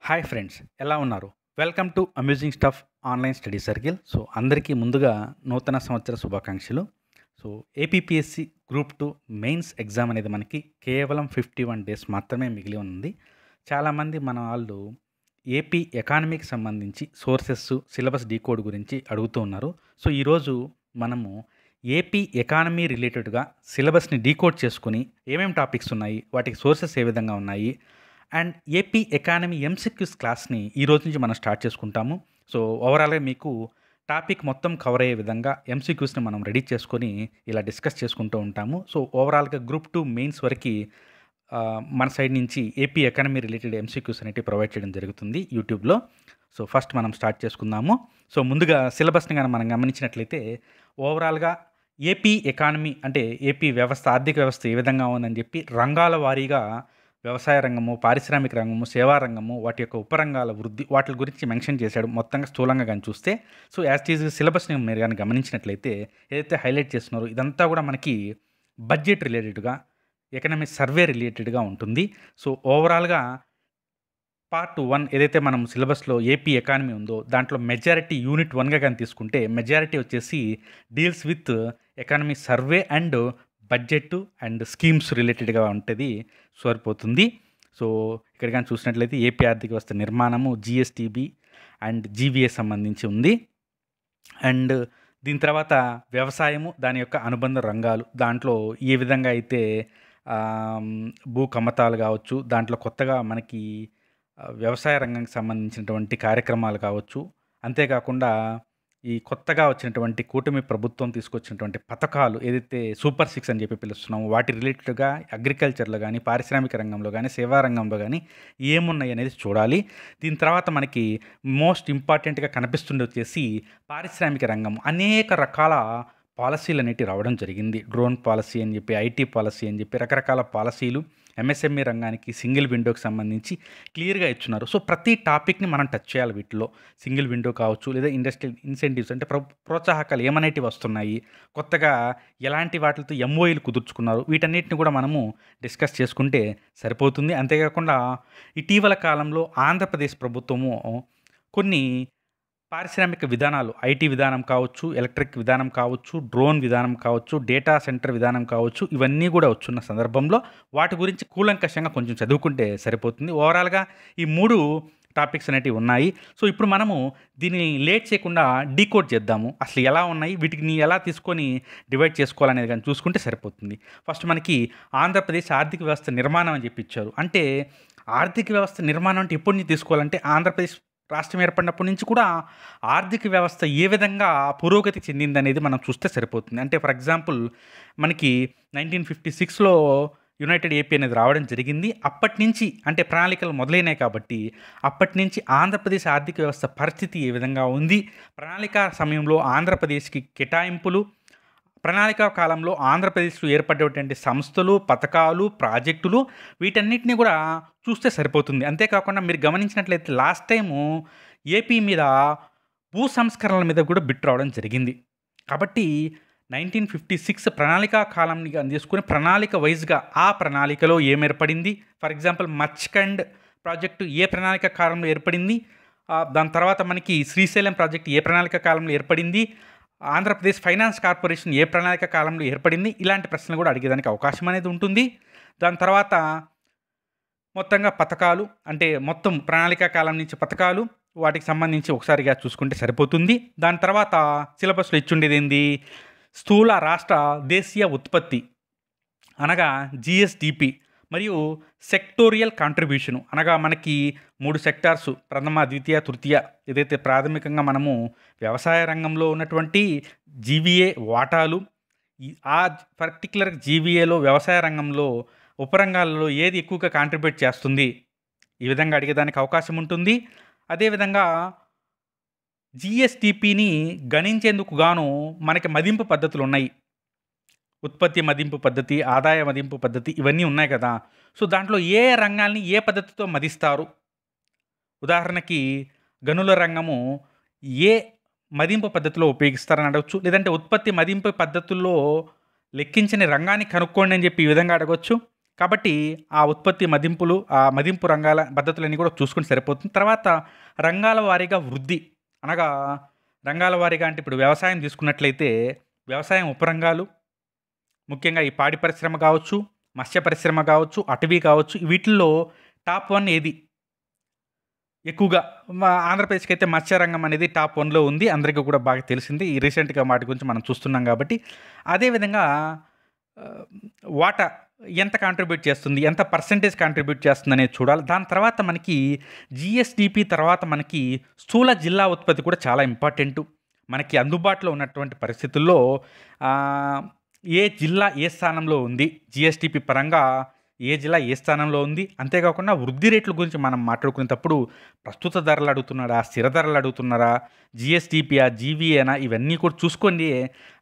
Hi friends, ఎలా ఉన్నారు? Welcome to amusing stuff online study circle. అందరికీ ముందుగా నూతన సంవత్సర శుభాకాంక్షలు. ఏపీపీఎస్సి గ్రూప్ 2 మెయిన్స్ ఎగ్జామ్ అనేది మనకి కేవలం 51 డేస్ మాత్రమే మిగిలి ఉంది. చాలామంది మన వాళ్ళు ఏపీ ఎకానమీకి సంబంధించి సోర్సెస్, సిలబస్ డీకోడ్ గురించి అడుగుతూ ఉన్నారు. ఈరోజు మనము ఏపీ ఎకానమీ రిలేటెడ్గా సిలబస్ని డీకోడ్ చేసుకుని ఏమేమి టాపిక్స్ ఉన్నాయి, వాటికి సోర్సెస్ ఏ విధంగా ఉన్నాయి, అండ్ ఏపీ ఎకానమీ ఎంసీక్యూస్ క్లాస్ని ఈ రోజు నుంచి మనం స్టార్ట్ చేసుకుంటాము. ఓవరాల్గా మీకు టాపిక్ మొత్తం కవర్ అయ్యే విధంగా ఎంసీక్యూస్ని మనం రెడీ చేసుకొని ఇలా డిస్కస్ చేసుకుంటూ ఉంటాము. ఓవరాల్గా గ్రూప్ 2 మెయిన్స్ వరకు మన సైడ్ నుంచి ఏపీ ఎకానమీ రిలేటెడ్ ఎంసీక్యూస్ అనేవి ప్రొవైడ్ చేయడం జరుగుతుంది యూట్యూబ్లో. ఫస్ట్ మనం స్టార్ట్ చేసుకుందాము. ముందుగా సిలబస్ని కానీ మనం గమనించినట్లయితే ఓవరాల్గా ఏపీ ఎకానమీ అంటే ఏపీ వ్యవస్థ, ఆర్థిక వ్యవస్థ ఏ విధంగా ఉందని చెప్పి రంగాల వారీగా వ్యవసాయ రంగము, పారిశ్రామిక రంగము, సేవా రంగము, వాటి యొక్క ఉపరంగాల వృద్ధి, వాటి గురించి మెన్షన్ చేశాడు మొత్తంగా స్థూలంగా కానీ చూస్తే. యాజ్ ఈజ్ సిలబస్ని మీరు కానీ గమనించినట్లయితే ఏదైతే హైలైట్ చేస్తున్నారో ఇదంతా కూడా మనకి బడ్జెట్ రిలేటెడ్గా, ఎకనామిక్ సర్వే రిలేటెడ్గా ఉంటుంది. ఓవరాల్గా పార్ట్ 1 ఏదైతే మనం సిలబస్లో ఏపీ ఎకానమీ ఉందో దాంట్లో మెజారిటీ యూనిట్ 1గా కానీ తీసుకుంటే మెజారిటీ వచ్చేసి deals with economy survey and budget and schemes రిలేటెడ్గా ఉంటుంది, సరిపోతుంది. ఇక్కడ కానీ చూసినట్లయితే ఏపీ ఆర్థిక వ్యవస్థ నిర్మాణము, జిఎస్టిబి అండ్ జీవీఏ సంబంధించి ఉంది. అండ్ దీని తర్వాత వ్యవసాయము, దాని యొక్క అనుబంధ రంగాలు, దాంట్లో ఏ విధంగా అయితే భూ కమ్మతాలు కావచ్చు, దాంట్లో కొత్తగా మనకి వ్యవసాయ రంగానికి సంబంధించినటువంటి కార్యక్రమాలు కావచ్చు, అంతేకాకుండా ఈ కొత్తగా వచ్చినటువంటి కూటమి ప్రభుత్వం తీసుకొచ్చినటువంటి పథకాలు ఏదైతే సూపర్ 6 అని చెప్పి పిలుస్తున్నామో వాటి రిలేటెడ్గా అగ్రికల్చర్లో కానీ, పారిశ్రామిక రంగంలో కానీ, సేవా రంగంలో కానీ ఏమున్నాయి అనేది చూడాలి. దీని తర్వాత మనకి మోస్ట్ ఇంపార్టెంట్గా కనిపిస్తుండే వచ్చేసి పారిశ్రామిక రంగం. అనేక రకాల పాలసీలు అనేవి రావడం జరిగింది. డ్రోన్ పాలసీ అని చెప్పి, ఐటీ పాలసీ అని చెప్పి రకరకాల పాలసీలు ఎంఎస్ఎంఈ రంగానికి, సింగిల్ విండోకి సంబంధించి క్లియర్గా ఇచ్చున్నారు. ప్రతి టాపిక్ని మనం టచ్ చేయాలి. వీటిలో సింగిల్ విండో కావచ్చు, లేదా ఇండస్ట్రియల్ ఇన్సెంటివ్స్ అంటే ప్రోత్సాహకాలు ఏమనేటివి వస్తున్నాయి, కొత్తగా ఎలాంటి వాటితో ఎంఓఈలు కుదుర్చుకున్నారు, వీటన్నిటిని కూడా మనము డిస్కస్ చేసుకుంటే సరిపోతుంది. అంతేకాకుండా ఇటీవల కాలంలో ఆంధ్రప్రదేశ్ ప్రభుత్వము కొన్ని పారిశ్రామిక విధానాలు, ఐటీ విధానం కావచ్చు, ఎలక్ట్రిక్ విధానం కావచ్చు, డ్రోన్ విధానం కావచ్చు, డేటా సెంటర్ విధానం కావచ్చు, ఇవన్నీ కూడా వచ్చున్న సందర్భంలో వాటి గురించి కూలంకషంగా కొంచెం చదువుకుంటే సరిపోతుంది. ఓవరాల్గా ఈ 3 టాపిక్స్ అనేటివి ఉన్నాయి. ఇప్పుడు మనము దీన్ని లేట్ చేయకుండా డీకోడ్ చేద్దాము. అసలు ఎలా ఉన్నాయి, వీటిని ఎలా తీసుకొని డివైడ్ చేసుకోవాలనేది కానీ చూసుకుంటే సరిపోతుంది. ఫస్ట్ మనకి ఆంధ్రప్రదేశ్ ఆర్థిక వ్యవస్థ నిర్మాణం అని చెప్పి ఇచ్చారు. అంటే ఆర్థిక వ్యవస్థ నిర్మాణం అంటే ఎప్పటి నుంచి తీసుకోవాలంటే ఆంధ్రప్రదేశ్ రాష్ట్రం ఏర్పడినప్పటి నుంచి కూడా ఆర్థిక వ్యవస్థ ఏ విధంగా పురోగతి చెందిందనేది మనం చూస్తే సరిపోతుంది. అంటే ఫర్ ఎగ్జాంపుల్ మనకి 1956లో యునైటెడ్ ఏపీ అనేది రావడం జరిగింది. అప్పటి నుంచి అంటే ప్రణాళికలు మొదలైనాయి కాబట్టి అప్పటి నుంచి ఆంధ్రప్రదేశ్ ఆర్థిక వ్యవస్థ పరిస్థితి ఏ విధంగా ఉంది, ప్రణాళిక సమయంలో ఆంధ్రప్రదేశ్కి కేటాయింపులు, ప్రణాళిక కాలంలో ఆంధ్రప్రదేశ్లో ఏర్పడేటువంటి సంస్థలు, పథకాలు, ప్రాజెక్టులు, వీటన్నిటిని కూడా చూస్తే సరిపోతుంది. అంతేకాకుండా మీరు గమనించినట్లయితే లాస్ట్ టైము ఏపీ మీద భూ సంస్కరణల మీద కూడా బిట్ రావడం జరిగింది. కాబట్టి 1956 ప్రణాళికా కాలంని తీసుకుని ప్రణాళిక వైజ్గా ఆ ప్రణాళికలో ఏం ఏర్పడింది, ఫర్ ఎగ్జాంపుల్ మచ్కండ్ ప్రాజెక్టు ఏ ప్రణాళిక కాలంలో ఏర్పడింది, దాని తర్వాత మనకి శ్రీశైలం ప్రాజెక్టు ఏ ప్రణాళిక కాలంలో ఏర్పడింది, ఆంధ్రప్రదేశ్ ఫైనాన్స్ కార్పొరేషన్ ఏ ప్రణాళిక కాలంలో ఏర్పడింది, ఇలాంటి ప్రశ్నలు కూడా అడిగేదానికి అవకాశం అనేది ఉంటుంది. దాని తర్వాత మొత్తంగా పథకాలు అంటే మొత్తం ప్రణాళిక కాలం నుంచి పథకాలు, వాటికి సంబంధించి ఒకసారిగా చూసుకుంటే సరిపోతుంది. దాని తర్వాత సిలబస్లో ఇచ్చుండేది ఏంది, స్థూల రాష్ట్ర దేశీయ ఉత్పత్తి అనగా జిఎస్డిపి మరియు సెక్టోరియల్ కాంట్రిబ్యూషను అనగా మనకి 3 సెక్టార్సు, ప్రథమ, ద్వితీయ, తృతీయ, ఏదైతే ప్రాథమికంగా మనము వ్యవసాయ రంగంలో ఉన్నటువంటి జీవీఏ వాటాలు, ఆ పర్టికులర్ జీవీఏలో వ్యవసాయ రంగంలో ఉపరంగాలలో ఏది ఎక్కువగా కాంట్రిబ్యూట్ చేస్తుంది, ఈ విధంగా అడిగేదానికి అవకాశం ఉంటుంది. అదేవిధంగా జిఎస్టిపిని గణించేందుకు గాను మనకి మదింపు పద్ధతులు ఉన్నాయి. ఉత్పత్తి మదింపు పద్ధతి, ఆదాయ మదింపు పద్ధతి, ఇవన్నీ ఉన్నాయి కదా. దాంట్లో ఏ రంగాల్ని ఏ పద్ధతితో మదిస్తారు, ఉదాహరణకి గనుల రంగము ఏ మదింపు పద్ధతిలో ఉపయోగిస్తారని అడగచ్చు, లేదంటే ఉత్పత్తి మదింపు పద్ధతుల్లో లెక్కించని రంగాన్ని కనుక్కోండి అని చెప్పి ఈ విధంగా అడగవచ్చు. కాబట్టి ఆ ఉత్పత్తి మదింపులు, ఆ మదింపు రంగాల పద్ధతులన్నీ కూడా చూసుకుంటే సరిపోతుంది. తర్వాత రంగాల వారీగా వృద్ధి అనగా రంగాల వారీగా అంటే ఇప్పుడు వ్యవసాయం తీసుకున్నట్లయితే వ్యవసాయం ఉపరంగాలు ముఖ్యంగా ఈ పాడి పరిశ్రమ కావచ్చు, మత్స్య పరిశ్రమ కావచ్చు, అటవీ కావచ్చు, వీటిల్లో టాప్ 1 ఏది? ఎక్కువగా మా ఆంధ్రప్రదేశ్‌కి అయితే మత్స్యరంగం అనేది టాప్ 1లో ఉంది. అందరికీ కూడా బాగా తెలిసింది. ఈ రీసెంట్‌గా వాటి గురించి మనం చూస్తున్నాం కాబట్టి. అదేవిధంగా ఆహ్, వాటా ఎంత కాంట్రిబ్యూట్ చేస్తుంది? ఎంత పర్సెంటేజ్ కాంట్రిబ్యూట్ చేస్తుందనేది చూడాలి. దాని తర్వాత మనకి జీఎస్‌డిపి తర్వాత మనకి స్థూల జిల్లా ఉత్పత్తి కూడా చాలా ఇంపార్టెంటు. మనకి అందుబాటులో ఉన్నటువంటి పరిస్థితుల్లో ఆహ్, ఏ జిల్లా ఏ స్థానంలో ఉంది? జీఎస్‌డిపి పరంగా ఏ జిల్లా ఏ స్థానంలో ఉంది? అంతేకాకుండా వృద్ధి రేట్ల గురించి మనం మాట్లాడుకునేటప్పుడు ప్రస్తుత ధరలు అడుగుతున్నారా? స్థిర ధరలు అడుగుతున్నారా? జీఎస్‌డిపియా? జీవీఏనా? ఇవన్నీ కూడా చూసుకోండి.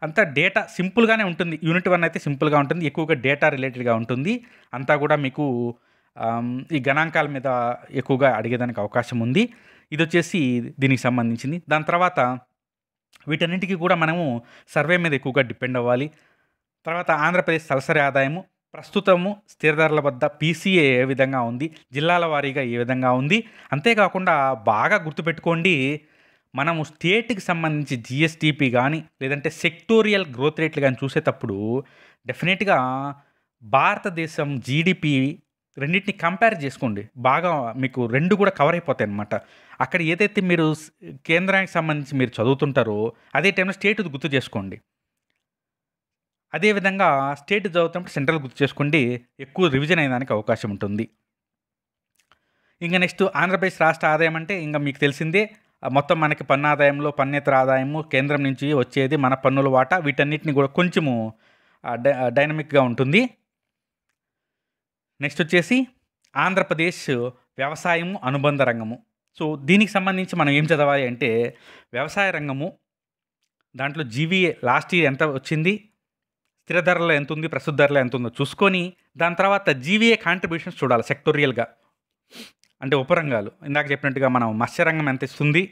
అంతా డేటా సింపుల్‌గానే ఉంటుంది. యూనిట్ 1 అయితే సింపుల్‌గా ఉంటుంది. ఎక్కువగా డేటా రిలేటెడ్‌గా ఉంటుంది. అంతా కూడా మీకు ఈ గణాంకాల మీద ఎక్కువగా అడిగేదానికి అవకాశం ఉంది. ఇదొచ్చేసి దీనికి సంబంధించింది. దాని తర్వాత వీటన్నిటికి కూడా మనము సర్వే మీద ఎక్కువగా డిపెండ్ అవ్వాలి. తర్వాత ఆంధ్రప్రదేశ్ తలసరి ఆదాయము ప్రస్తుతము స్థిర ధరల వద్ద పీసీఏ ఏ విధంగా ఉంది? జిల్లాల వారీగా ఏ విధంగా ఉంది? అంతేకాకుండా బాగా గుర్తుపెట్టుకోండి, మనము స్టేట్‌కి సంబంధించి జీఎస్‌డిపి గానీ, లేదంటే సెక్టోరియల్ గ్రోత్ రేట్లు గానీ చూసేటప్పుడు డెఫినిట్‌గా భారతదేశం జీడీపీ రెండిటిని కంపేర్ చేసుకోండి. బాగా మీకు 2 కూడా కవర్ అయిపోతాయన్నమాట. అక్కడ ఏదైతే మీరు కేంద్రానికి సంబంధించి మీరు చదువుతుంటారో, అదే టైంలో స్టేట్‌ది గుర్తు చేసుకోండి. అదేవిధంగా స్టేట్ చదువుతున్నప్పుడు సెంట్రల్ గుర్తు చేసుకోండి. ఎక్కువ రివిజన్ అయ్యేదానికి అవకాశం ఉంటుంది. ఇంక నెక్స్ట్ ఆంధ్రప్రదేశ్ రాష్ట్ర ఆదాయం అంటే ఇంక మీకు తెలిసిందే. మొత్తం మనకి పన్ను ఆదాయంలో పన్నేతర ఆదాయము కేంద్రం నుంచి వచ్చేది మన పన్నుల వాటా వీటన్నిటిని కూడా కొంచెము డైనమిక్‌గా ఉంటుంది. నెక్స్ట్ వచ్చేసి ఆంధ్రప్రదేశ్ వ్యవసాయము, అనుబంధ రంగము. సో, దీనికి సంబంధించి మనం ఏం చదవాలి అంటే వ్యవసాయ రంగము దాంట్లో జీవీఏ లాస్ట్ ఇయర్ ఎంత వచ్చింది? స్థిర ధరలో ఎంతుంది? ప్రస్తుత ధరలో ఎంతుందో చూసుకొని, దాని తర్వాత జీవీఏ కాంట్రిబ్యూషన్స్ చూడాలి సెక్టోరియల్‌గా. అంటే ఉపరంగాలు. ఇందాక చెప్పినట్టుగా మనం మత్స్యరంగం ఎంత ఇస్తుంది?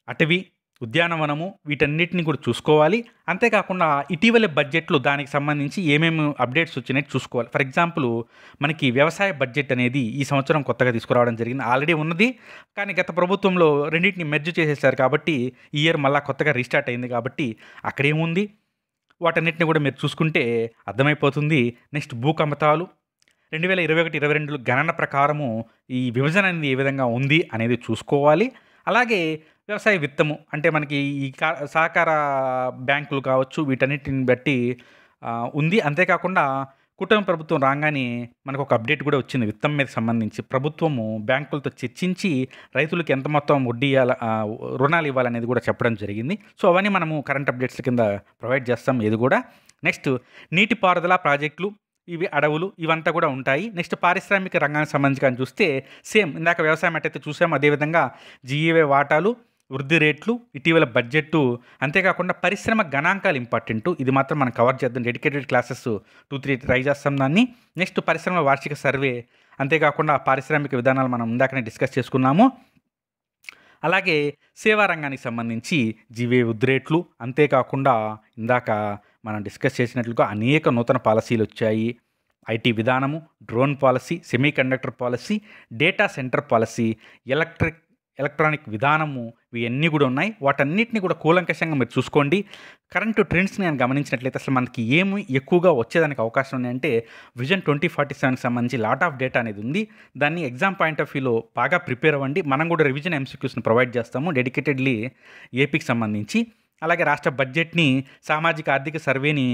అటవీ, ఉద్యానవనము వీటన్నిటిని కూడా చూసుకోవాలి. అంతేకాకుండా ఇటీవలి బడ్జెట్‌లో దానికి సంబంధించి ఏమేమి అప్డేట్స్ వచ్చినాయో చూసుకోవాలి. ఫర్ ఎగ్జాంపుల్ మనకి వ్యవసాయ బడ్జెట్ అనేది ఈ సంవత్సరం కొత్తగా తీసుకురావడం జరిగింది. ఆల్రెడీ ఉన్నది. కానీ గత ప్రభుత్వంలో రెండిటిని మెర్జ్ చేసేసారు కాబట్టి, ఈ ఇయర్ మళ్ళా కొత్తగా రీస్టార్ట్ అయింది కాబట్టి అక్కడేముంది? వాటన్నిటిని కూడా మీరు చూసుకుంటే అర్థమైపోతుంది. నెక్స్ట్ భూకంపతాలు 2021, 22 గణన ప్రకారము ఈ విభజన అనేది ఏ విధంగా ఉంది అనేది చూసుకోవాలి. అలాగే వ్యవసాయ విత్తము అంటే మనకి ఈ సహకార బ్యాంకులు కావచ్చు వీటన్నిటిని బట్టి ఉంది. అంతేకాకుండా కూటమి ప్రభుత్వం రాగానే మనకు ఒక అప్డేట్ కూడా వచ్చింది విత్తం మీద సంబంధించి. ప్రభుత్వము బ్యాంకులతో చర్చించి రైతులకు ఎంత మొత్తం వడ్డీ రుణాలు ఇవ్వాలనేది కూడా చెప్పడం జరిగింది. సో, అవన్నీ మనము కరెంట్ అప్డేట్స్ కింద ప్రొవైడ్ చేస్తాం ఇది కూడా. నెక్స్ట్ నీటిపారుదల ప్రాజెక్టులు, ఇవి అడవులు ఇవంతా కూడా ఉంటాయి. నెక్స్ట్ పారిశ్రామిక రంగానికి సంబంధించి కానీ చూస్తే సేమ్ ఇందాక వ్యవసాయం ఎట్టయితే చూసామో అదేవిధంగా జీఈవే వాటాలు, వృద్ధి రేట్లు, ఇటీవల బడ్జెట్టు, అంతేకాకుండా పరిశ్రమ గణాంకాలు ఇంపార్టెంటు. ఇది మాత్రం మనం కవర్ చేద్దాం. డెడికేటెడ్ క్లాసెస్ 2, 3 ట్రై చేస్తాం దాన్ని. నెక్స్ట్ పరిశ్రమ వార్షిక సర్వే, అంతేకాకుండా పారిశ్రామిక విధానాలు మనం ఇందాకనే డిస్కస్ చేసుకున్నాము. అలాగే సేవా రంగానికి సంబంధించి జీవే వృద్ధి రేట్లు, అంతేకాకుండా ఇందాక మనం డిస్కస్ చేసినట్లుగా అనేక నూతన పాలసీలు వచ్చాయి. ఐటీ విధానము, drone policy, semiconductor policy, data centre policy, electronic విధానము ఇవన్నీ కూడా ఉన్నాయి. వాటన్నిటిని కూడా కూలంకషంగా మీరు చూసుకోండి. కరెంట్ ట్రెండ్స్ని నేను గమనించినట్లయితే అసలు మనకి ఏమి ఎక్కువగా వచ్చేదానికి అవకాశం ఉన్నాయంటే విజన్ 2047కి సంబంధించి లాట్ ఆఫ్ డేటా అనేది ఉంది. దాన్ని ఎగ్జామ్ పాయింట్ ఆఫ్ వ్యూలో బాగా ప్రిపేర్ అవ్వండి. మనం కూడా రివిజన్ ఎంసీక్యూస్ని ప్రొవైడ్ చేస్తాము డెడికేటెడ్లీ ఏపీకి సంబంధించి. అలాగే రాష్ట్ర బడ్జెట్ని, సామాజిక ఆర్థిక సర్వేని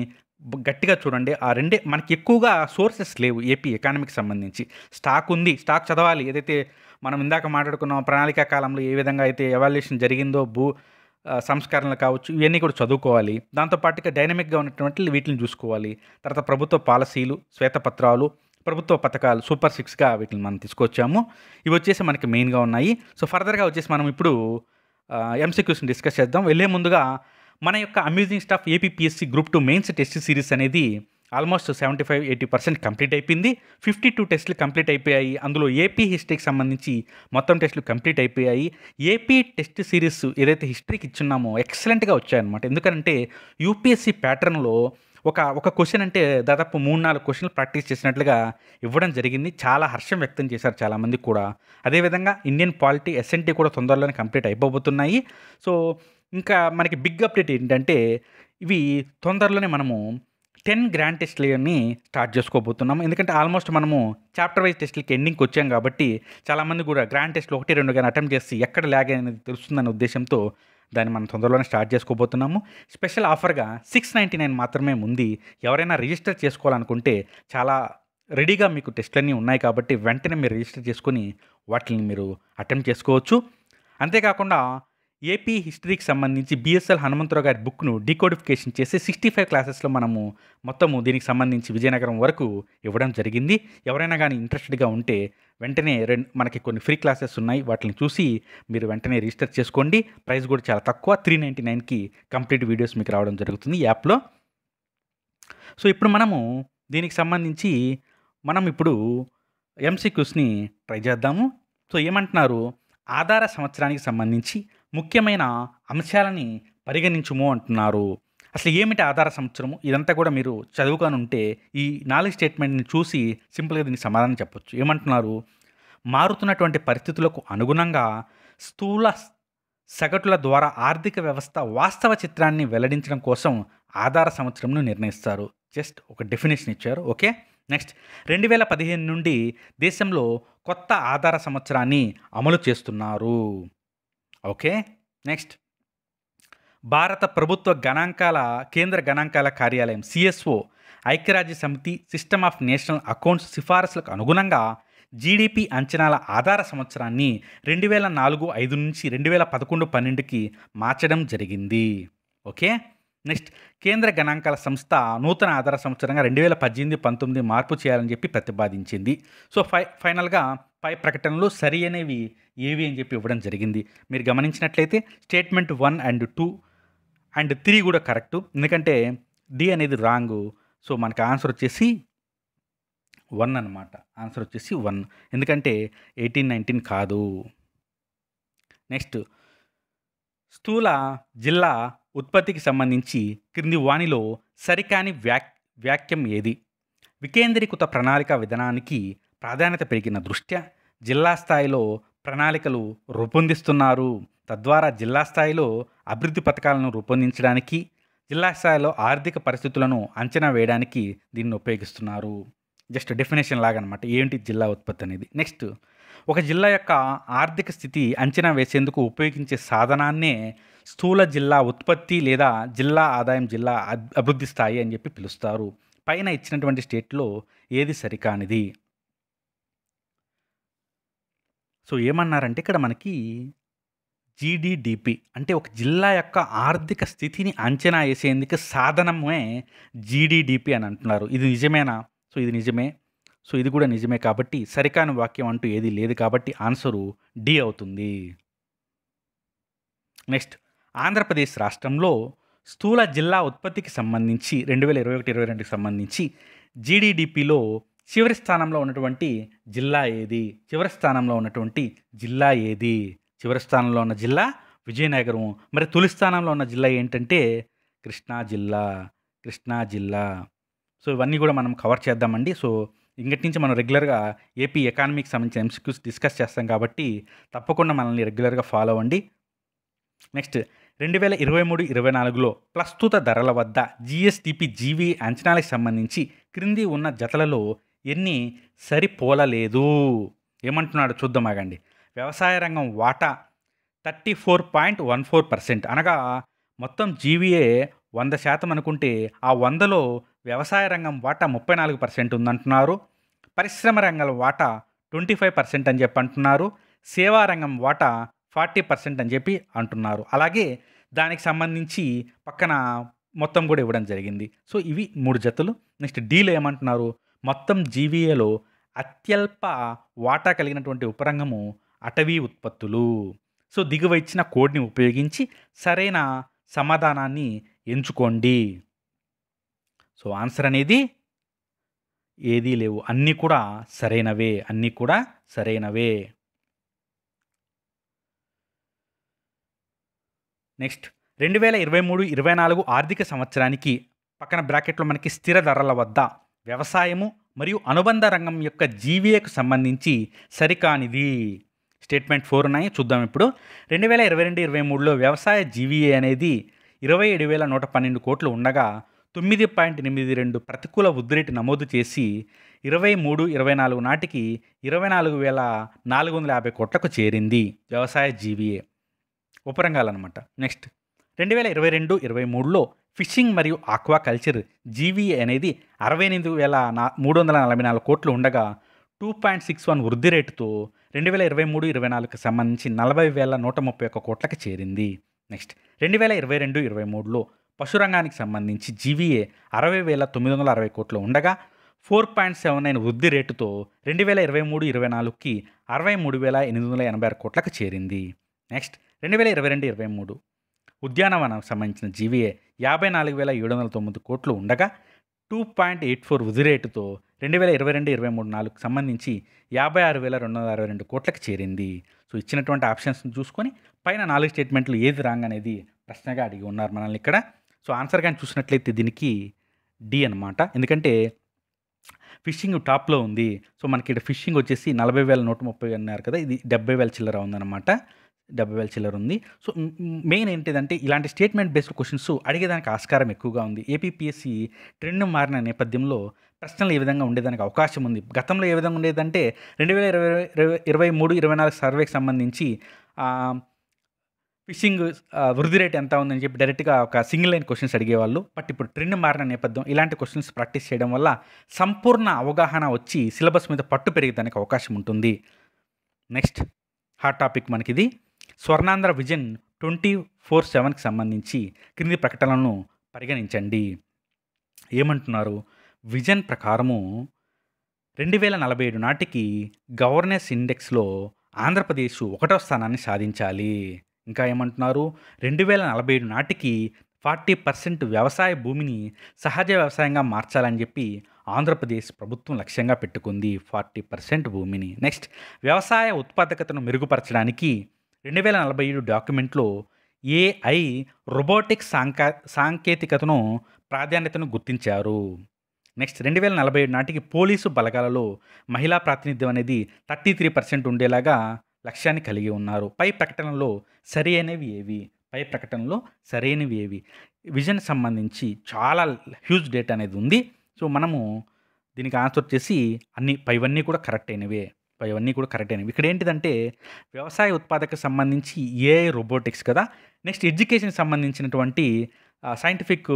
గట్టిగా చూడండి. ఆ రెండే మనకి ఎక్కువగా సోర్సెస్ లేవు ఏపీ ఎకానమీకి సంబంధించి. స్టాక్ ఉంది, స్టాక్ చదవాలి. ఏదైతే మనం ఇందాక మాట్లాడుకున్నాం ప్రణాళికా కాలంలో ఏ విధంగా అయితే ఎవాల్యుయేషన్ జరిగిందో సంస్కరణలు కావచ్చు ఇవన్నీ కూడా చదువుకోవాలి. దాంతోపాటుగా డైనమిక్గా ఉన్నటువంటి వీటిని చూసుకోవాలి. తర్వాత ప్రభుత్వ పాలసీలు, శ్వేతపత్రాలు, ప్రభుత్వ పథకాలు సూపర్ 6గా వీటిని మనం తీసుకొచ్చాము. ఇవి వచ్చేసి మనకి మెయిన్గా ఉన్నాయి. సో, ఫర్దర్గా వచ్చేసి మనం ఇప్పుడు ఎంసీక్యూస్ని డిస్కస్ చేద్దాం. వెళ్ళే ముందుగా మన యొక్క amusing stuff APPSC group 2 mains test series అనేది ఆల్మోస్ట్ 75-80% కంప్లీట్ అయిపోయింది. 52 టెస్టులు కంప్లీట్ అయిపోయాయి. అందులో ఏపీ హిస్టరీకి సంబంధించి మొత్తం టెస్టులు కంప్లీట్ అయిపోయాయి. ఏపీ టెస్ట్ సిరీస్ ఏదైతే హిస్టరీకి ఇచ్చున్నామో ఎక్సలెంట్గా వచ్చాయన్నమాట. ఎందుకంటే యూపీఎస్సీ ప్యాటర్న్లో ఒక క్వెషన్ అంటే దాదాపు 3, 4 క్వెషన్‌లు ప్రాక్టీస్ చేసినట్లుగా ఇవ్వడం జరిగింది. చాలా హర్షం వ్యక్తం చేశారు చాలామంది కూడా. అదేవిధంగా ఇండియన్ పాలిటీ, ఎస్ఎన్టీ కూడా తొందరలోనే కంప్లీట్ అయిపోబోతున్నాయి. సో, ఇంకా మనకి బిగ్ అప్డేట్ ఏంటంటే, ఇవి తొందరలోనే మనము 10 గ్రాండ్ టెస్ట్‌లని స్టార్ట్ చేసుకోబోతున్నాము. ఎందుకంటే ఆల్మోస్ట్ మనము చాప్టర్ వైస్ టెస్ట్‌లకి ఎండింగ్‌కి వచ్చాం కాబట్టి, చాలామంది కూడా గ్రాండ్ టెస్ట్‌లు 1, 2 గాని అటెంప్ట్ చేసి ఎక్కడ ల్యాగ్ అనేది తెలుస్తుందనే ఉద్దేశ్యంతో దాన్ని మనం తొందరలోనే స్టార్ట్ చేసుకోబోతున్నాము. స్పెషల్ ఆఫర్‌గా 699 మాత్రమే ఉంది. ఎవరైనా రిజిస్టర్ చేసుకోవాలనుకుంటే చాలా రెడీగా మీకు టెస్ట్‌లన్నీ ఉన్నాయి కాబట్టి వెంటనే మీరు రిజిస్టర్ చేసుకొని వాటిని మీరు అటెంప్ట్ చేసుకోవచ్చు. అంతేకాకుండా ఏపీ హిస్టరీకి సంబంధించి బిఎస్ఎల్ హనుమంతరావు గారి బుక్‌ను డీకోడిఫికేషన్ చేసి 65 క్లాసెస్‌లో మనము మొత్తము దీనికి సంబంధించి విజయనగరం వరకు ఇవ్వడం జరిగింది. ఎవరైనా గానీ ఇంట్రెస్టెడ్‌గా ఉంటే వెంటనే మనకి కొన్ని ఫ్రీ క్లాసెస్ ఉన్నాయి. వాటిని చూసి మీరు వెంటనే రిజిస్టర్ చేసుకోండి. ప్రైస్ కూడా చాలా తక్కువ 399కి కంప్లీట్ వీడియోస్ మీకు రావడం జరుగుతుంది ఈ యాప్‌లో. సో, ఇప్పుడు మనము దీనికి సంబంధించి మనం ఇప్పుడు ఎంసీక్యూస్‌ని ట్రై చేద్దాము. సో, ఏమంటున్నారు? ఆధార సంవత్సరానికి సంబంధించి ముఖ్యమైన అంశాలని పరిగణించుము అంటున్నారు. అసలు ఏమిటి ఆధార సంవత్సరము? ఇదంతా కూడా మీరు చదువుకొనుంటే ఈ 4 స్టేట్మెంట్‌ని చూసి సింపుల్‌గా దీనికి సమాధానం చెప్పొచ్చు. ఏమంటున్నారు? మారుతున్నటువంటి పరిస్థితులకు అనుగుణంగా స్థూల సగటుల ద్వారా ఆర్థిక వ్యవస్థ వాస్తవ చిత్రాన్ని వెల్లడించడం కోసం ఆధార సంవత్సరంను నిర్ణయిస్తారు. జస్ట్ ఒక డెఫినిషన్ ఇచ్చారు. ఓకే. నెక్స్ట్ 2015 నుండి దేశంలో కొత్త ఆధార సంవత్సరాన్ని అమలు చేస్తున్నారు. ఓకే. నెక్స్ట్ భారత ప్రభుత్వ కేంద్ర గణాంకాల కార్యాలయం సిఎస్ఓ ఐక్యరాజ్య సమితి సిస్టమ్ ఆఫ్ నేషనల్ అకౌంట్స్ సిఫారసులకు అనుగుణంగా జీడిపి అంచనాల ఆధార సంవత్సరాన్ని 2004-5 నుంచి 2011-12కి మార్చడం జరిగింది. ఓకే. నెక్స్ట్ కేంద్ర గణాంకాల సంస్థ నూతన ఆధార సంవత్సరంగా 2018-19 మార్పు చేయాలని చెప్పి ప్రతిపాదించింది. సో, ఫైనల్గా పై ప్రకటనలు సరి అనేవి ఏవి అని చెప్పి ఇవ్వడం జరిగింది. మీరు గమనించినట్లయితే స్టేట్మెంట్ 1 అండ్ 2 అండ్ 3 కూడా కరెక్టు. ఎందుకంటే డి అనేది రాంగు. సో, మనకి ఆన్సర్ వచ్చేసి 1 అనమాట. ఆన్సర్ వచ్చేసి 1. ఎందుకంటే 18, 19 కాదు. నెక్స్ట్ స్థూల జిల్లా ఉత్పత్తికి సంబంధించి క్రింది వానిలో సరికాని వాక్యం ఏది? వికేంద్రీకృత ప్రణాళిక విధానానికి ప్రాధాన్యత పెరిగిన దృష్ట్యా జిల్లా స్థాయిలో ప్రణాళికలు రూపొందిస్తున్నారు. తద్వారా జిల్లా స్థాయిలో అభివృద్ధి పథకాలను రూపొందించడానికి, జిల్లా స్థాయిలో ఆర్థిక పరిస్థితులను అంచనా వేయడానికి దీన్ని ఉపయోగిస్తున్నారు. జస్ట్ డెఫినేషన్ లాగా అనమాట. ఏంటి జిల్లా ఉత్పత్తి అనేది. నెక్స్ట్ ఒక జిల్లా యొక్క ఆర్థిక స్థితి అంచనా వేసేందుకు ఉపయోగించే సాధనాన్నే స్థూల జిల్లా ఉత్పత్తి లేదా జిల్లా ఆదాయం, జిల్లా అభివృద్ధి స్థాయి అని చెప్పి పిలుస్తారు. పైన ఇచ్చినటువంటి స్టేట్లో ఏది సరికానిది? సో, ఏమన్నారంటే ఇక్కడ మనకి జీడీడీపీ అంటే ఒక జిల్లా యొక్క ఆర్థిక స్థితిని అంచనా వేసేందుకు సాధనమే జీడీడీపీ అని అంటున్నారు. ఇది నిజమేనా? సో, ఇది నిజమే. సో, ఇది కూడా నిజమే కాబట్టి సరికాని వాక్యం అంటూ ఏది లేదు కాబట్టి ఆన్సరు డి అవుతుంది. నెక్స్ట్ ఆంధ్రప్రదేశ్ రాష్ట్రంలో స్థూల జిల్లా ఉత్పత్తికి సంబంధించి 2021-22కి సంబంధించి జీడీడీపీలో చివరి స్థానంలో ఉన్నటువంటి జిల్లా ఏది? చివరి స్థానంలో ఉన్నటువంటి జిల్లా ఏది? చివరి స్థానంలో ఉన్న జిల్లా విజయనగరం. మరి తొలి స్థానంలో ఉన్న జిల్లా ఏంటంటే కృష్ణా జిల్లా. కృష్ణా జిల్లా. సో, ఇవన్నీ కూడా మనం కవర్ చేద్దామండి. సో, ఇంకటి నుంచి మనం రెగ్యులర్గా ఏపీ ఎకానమీకి సంబంధించిన ఎంసీక్యూస్ డిస్కస్ చేస్తాం కాబట్టి తప్పకుండా మనల్ని రెగ్యులర్గా ఫాలో అవ్వండి. నెక్స్ట్ 2023-24లో ప్రస్తుత ధరల వద్ద జీఎస్టీపీ జీవీ అంచనాలకు సంబంధించి క్రింది ఉన్న జతలలో ఎన్ని సరిపోలలేదు? ఏమంటున్నాడు చూద్దాం ఆగండి. వ్యవసాయ రంగం వాటా 34.14%. అనగా మొత్తం జీవీఏ 100% అనుకుంటే ఆ 100లో వ్యవసాయ రంగం వాటా 34% ఉందంటున్నారు. పరిశ్రమ రంగం వాటా 25% అని చెప్పి అంటున్నారు. సేవా రంగం వాటా 40% అని చెప్పి అంటున్నారు. అలాగే దానికి సంబంధించి పక్కన మొత్తం కూడా ఇవ్వడం జరిగింది. సో, ఇవి 3 జతలు. నెక్స్ట్ డీలో ఏమంటున్నారు? మొత్తం జీవీఏలో అత్యల్ప వాటా కలిగినటువంటి ఉపరంగము అటవీ ఉత్పత్తులు. సో, దిగువ ఇచ్చిన కోడ్ని ఉపయోగించి సరైన సమాధానాన్ని ఎంచుకోండి. సో, ఆన్సర్ అనేది ఏదీ లేవు. అన్నీ కూడా సరైనవే. అన్నీ కూడా సరైనవే. నెక్స్ట్ 2023-24 ఆర్థిక సంవత్సరానికి పక్కన బ్రాకెట్‌లో మనకి స్థిర ధరల వద్ద వ్యవసాయము మరియు అనుబంధ రంగం యొక్క జీవీఏకు సంబంధించి సరికానిది. స్టేట్మెంట్ 4 ఉన్నాయి చూద్దాం ఇప్పుడు. 2022-23లో వ్యవసాయ జీవీఏ అనేది 27,112 కోట్లు ఉండగా 9.82 ప్రతికూల వృద్ధి రేటు నమోదు చేసి 23-24 నాటికి 24,450 కోట్లకు చేరింది వ్యవసాయ జీవీఏ. ఉపరంగాలన్నమాట. నెక్స్ట్ 2022-23లో ఫిషింగ్ మరియు ఆక్వాకల్చర్ జీవీఏ అనేది 68,344 కోట్లు ఉండగా 2.61 వృద్ధి రేటుతో 2023-24కి సంబంధించి 40,131 కోట్లకు చేరింది. నెక్స్ట్ 2022-23లో పశురంగానికి సంబంధించి జీవీఏ 60,960 కోట్లు ఉండగా 4.79 వృద్ధి రేటుతో 2023-24కి 63,886 కోట్లకు చేరింది. నెక్స్ట్ 2022-23 ఉద్యానవనం సంబంధించిన జీవీఏ 54,709 కోట్లు ఉండగా 2.84 వృద్ధి రేటుతో 2022-23-24కు సంబంధించి 56,262 కోట్లకు చేరింది. సో ఇచ్చినటువంటి ఆప్షన్స్ని చూసుకొని పైన 4 స్టేట్మెంట్లు ఏది రాంగ్ అనేది ప్రశ్నగా అడిగి ఉన్నారు మనల్ని ఇక్కడ. సో ఆన్సర్ కానీ చూసినట్లయితే దీనికి డి అనమాట. ఎందుకంటే ఫిషింగ్ టాప్లో ఉంది. సో మనకి ఇక్కడ ఫిషింగ్ వచ్చేసి 40,130 అన్నారు కదా, ఇది 70,000 చిల్లర ఉందన్నమాట. 70,000 చిల్లర ఉంది. సో మెయిన్ ఏంటిదంటే ఇలాంటి స్టేట్మెంట్ బేస్డ్ క్వశ్చన్స్ అడిగేదానికి ఆస్కారం ఎక్కువగా ఉంది. ఏపీపీఎస్సీ ట్రెండ్ మారిన నేపథ్యంలో ప్రశ్నలు ఏ విధంగా ఉండేదానికి అవకాశం ఉంది. గతంలో ఏ విధంగా ఉండేదంటే 2023-24 సర్వేకి సంబంధించి ఫిషింగ్ వృద్ధి రేట్ ఎంత ఉందని చెప్పి డైరెక్ట్గా ఒక సింగిల్ లైన్ క్వశ్చన్స్ అడిగేవాళ్ళు. బట్ ఇప్పుడు ట్రెండ్ మారిన నేపథ్యం ఇలాంటి క్వశ్చన్స్ ప్రాక్టీస్ చేయడం వల్ల సంపూర్ణ అవగాహన వచ్చి సిలబస్ మీద పట్టు పెరిగేదానికి అవకాశం ఉంటుంది. నెక్స్ట్ హాట్ టాపిక్ మనకిది. స్వర్ణాంధ్ర విజన్ 24/7కి సంబంధించి క్రింది ప్రకటనలను పరిగణించండి. ఏమంటున్నారు? విజన్ ప్రకారము 2047 నాటికి గవర్నెన్స్ ఇండెక్స్లో ఆంధ్రప్రదేశ్ 1వ స్థానాన్ని సాధించాలి. ఇంకా ఏమంటున్నారు? 2047 నాటికి 40% వ్యవసాయ భూమిని సహజ వ్యవసాయంగా మార్చాలని చెప్పి ఆంధ్రప్రదేశ్ ప్రభుత్వం లక్ష్యంగా పెట్టుకుంది 40% భూమిని. నెక్స్ట్ వ్యవసాయ ఉత్పాదకతను మెరుగుపరచడానికి 2047 డాక్యుమెంట్లో ఏఐ రోబోటిక్స్ సాంకేతికతను ప్రాధాన్యతను గుర్తించారు. నెక్స్ట్ 2047 నాటికి పోలీసు బలగాలలో మహిళా ప్రాతినిధ్యం అనేది 33% ఉండేలాగా లక్ష్యాన్ని కలిగి ఉన్నారు. పై ప్రకటనలో సరైనవి ఏవి? విజన్ సంబంధించి చాలా హ్యూజ్ డేటా అనేది ఉంది. సో మనము దీనికి ఆన్సర్ వచ్చేసి పైవన్నీ కూడా కరెక్ట్ అయినవి. ఇక్కడ ఏంటిదంటే వ్యవసాయ ఉత్పాదక సంబంధించి ఏఐ రోబోటిక్స్ కదా. నెక్స్ట్ ఎడ్యుకేషన్ సంబంధించినటువంటి సైంటిఫిక్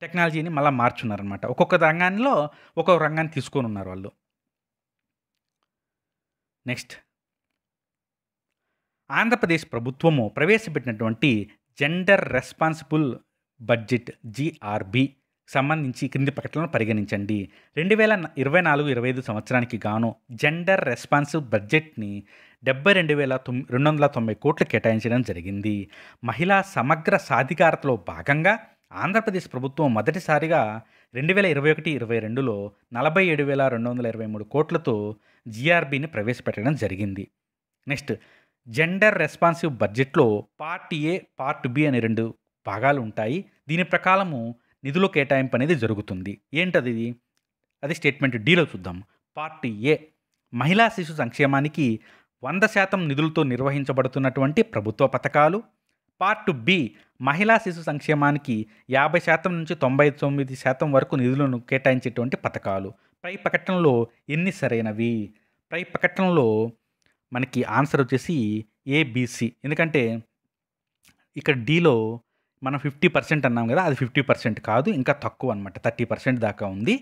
టెక్నాలజీని మళ్ళీ మార్చున్నారనమాట. ఒక్కొక్క రంగాన్ని తీసుకొని ఉన్నారు వాళ్ళు. నెక్స్ట్ ఆంధ్రప్రదేశ్ ప్రభుత్వము ప్రవేశపెట్టినటువంటి జెండర్ రెస్పాన్సిబుల్ బడ్జెట్ జీఆర్బి సంబంధించి క్రింది ప్రకటనలను పరిగణించండి. 2024-25 సంవత్సరానికి గాను జెండర్ రెస్పాన్సివ్ బడ్జెట్ని 72,290 కోట్లు కేటాయించడం జరిగింది. మహిళా సమగ్ర సాధికారతలో భాగంగా ఆంధ్రప్రదేశ్ ప్రభుత్వం మొదటిసారిగా 2021-22లో 47,223 కోట్లతో జీఆర్బీని ప్రవేశపెట్టడం జరిగింది. నెక్స్ట్ జెండర్ రెస్పాన్సివ్ బడ్జెట్లో పార్ట్ ఏ, పార్ట్ బి అనే 2 భాగాలు ఉంటాయి. దీని ప్రకారము నిధుల కేటాయింపు అనేది జరుగుతుంది. ఏంటది? అది స్టేట్మెంట్ డీలో చూద్దాం. పార్ట్ ఏ మహిళా శిశు సంక్షేమానికి 100% నిధులతో నిర్వహించబడుతున్నటువంటి ప్రభుత్వ పథకాలు. పార్ట్ బి మహిళా శిశు సంక్షేమానికి 50% నుంచి 99% వరకు నిధులను కేటాయించేటువంటి పథకాలు. పై ప్రకటనలో ఎన్ని సరైనవి? పై ప్రకటనలో మనకి ఆన్సర్ వచ్చేసి ఏబిసి. ఎందుకంటే ఇక్కడ డీలో మనం 50% అన్నాం కదా, అది 50% కాదు, ఇంకా తక్కువ అనమాట, 30% దాకా ఉంది.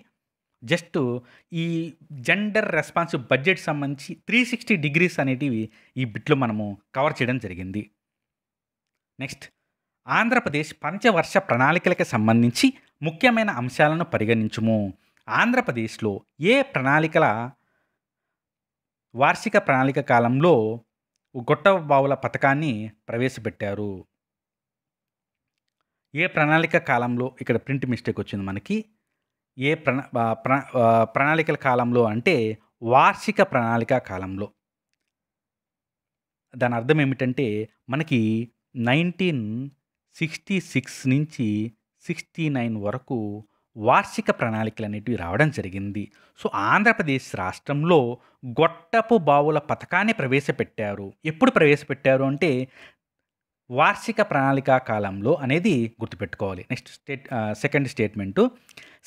జస్ట్ ఈ జెండర్ రెస్పాన్సివ్ బడ్జెట్ సంబంధించి 360 డిగ్రీస్ అనేటివి ఈ బిట్లో మనము కవర్ చేయడం జరిగింది. నెక్స్ట్ ఆంధ్రప్రదేశ్ పంచవర్ష ప్రణాళికలకు సంబంధించి ముఖ్యమైన అంశాలను పరిగణించుము. ఆంధ్రప్రదేశ్లో ఏ వార్షిక ప్రణాళిక కాలంలో గొట్టవ బావుల పథకాన్ని ప్రవేశపెట్టారు? ఏ ప్రణాళిక కాలంలో? ఇక్కడ ప్రింట్ మిస్టేక్ వచ్చింది మనకి. ఏ ప్రణాళికల కాలంలో అంటే వార్షిక ప్రణాళిక కాలంలో. దాని అర్థం ఏమిటంటే మనకి 1966 నుంచి 69 వరకు వార్షిక ప్రణాళికలు అనేటివి రావడం జరిగింది. సో, ఆంధ్రప్రదేశ్ రాష్ట్రంలో గొట్టపు బావుల పథకాన్ని ప్రవేశపెట్టారు. ఎప్పుడు ప్రవేశపెట్టారు అంటే వార్షిక ప్రణాళికా కాలంలో అనేది గుర్తుపెట్టుకోవాలి. సెకండ్ స్టేట్మెంటు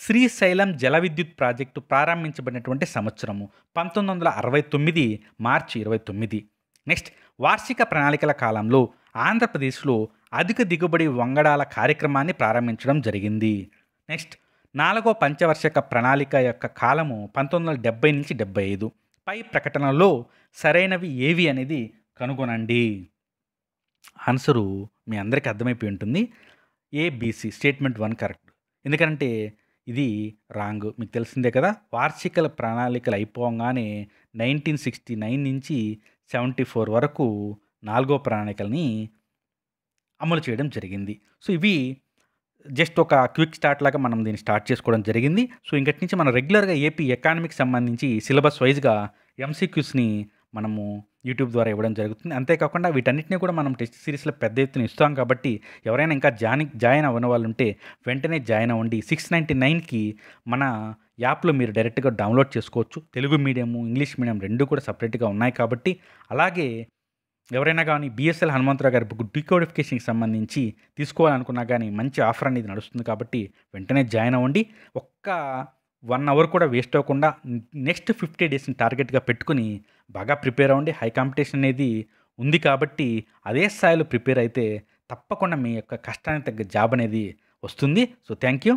శ్రీశైలం జల విద్యుత్ ప్రాజెక్టు ప్రారంభించబడినటువంటి సంవత్సరము 1969 మార్చి 29. నెక్స్ట్ వార్షిక ప్రణాళికల కాలంలో ఆంధ్రప్రదేశ్లో అధిక దిగుబడి వంగడాల కార్యక్రమాన్ని ప్రారంభించడం జరిగింది. నెక్స్ట్ 4వ పంచవార్షిక ప్రణాళిక యొక్క కాలము 1970 నుంచి 75. పై ప్రకటనలో సరైనవి ఏవి అనేది కనుగొనండి. ఆన్సరు మీ అందరికీ అర్థమైపోయి ఉంటుంది. ABC statement 1 correct. ఎందుకంటే ఇది రాంగ్. మీకు తెలిసిందే కదా, వార్షిక ప్రణాళికలు అయిపోగానే 1969 నుంచి 74 వరకు 4వ ప్రణాళికల్ని అమలు చేయడం జరిగింది. సో, ఇవి జస్ట్ ఒక క్విక్ స్టార్ట్ లాగా మనం దీన్ని స్టార్ట్ చేసుకోవడం జరిగింది. సో, ఇంకటి నుంచి మనం రెగ్యులర్గా ఏపీ ఎకానమీకి సంబంధించి సిలబస్ వైజ్గా ఎంసీక్యూస్ని మనము యూట్యూబ్ ద్వారా ఇవ్వడం జరుగుతుంది. అంతేకాకుండా వీటన్నిటిని కూడా మనం టెస్ట్ సిరీస్లో పెద్ద ఎత్తున ఇస్తాం కాబట్టి ఎవరైనా ఇంకా జాయిన్ అవ్వని వాళ్ళు ఉంటే వెంటనే జాయిన్ అవ్వండి. 699కి మన యాప్లో మీరు డైరెక్ట్గా డౌన్లోడ్ చేసుకోవచ్చు. తెలుగు మీడియము, ఇంగ్లీష్ మీడియం రెండు కూడా సపరేట్గా ఉన్నాయి కాబట్టి. అలాగే ఎవరైనా కానీ బిఎస్ఎల్ హనుమంతరావు గారి బుక్ డీకోడిఫికేషన్కి సంబంధించి తీసుకోవాలనుకున్నా కానీ మంచి ఆఫర్ అనేది నడుస్తుంది కాబట్టి వెంటనే జాయిన్ అవ్వండి. ఒక్క 1 అవర్ కూడా వేస్ట్ అవ్వకుండా నెక్స్ట్ 50 డేస్ని టార్గెట్గా పెట్టుకుని బాగా ప్రిపేర్ అవ్వండి. హై కాంపిటీషన్ అనేది ఉంది కాబట్టి అదే స్థాయిలో ప్రిపేర్ అయితే తప్పకుండా మీ యొక్క కష్టానికి తగ్గ జాబ్ అనేది వస్తుంది. So, thank you.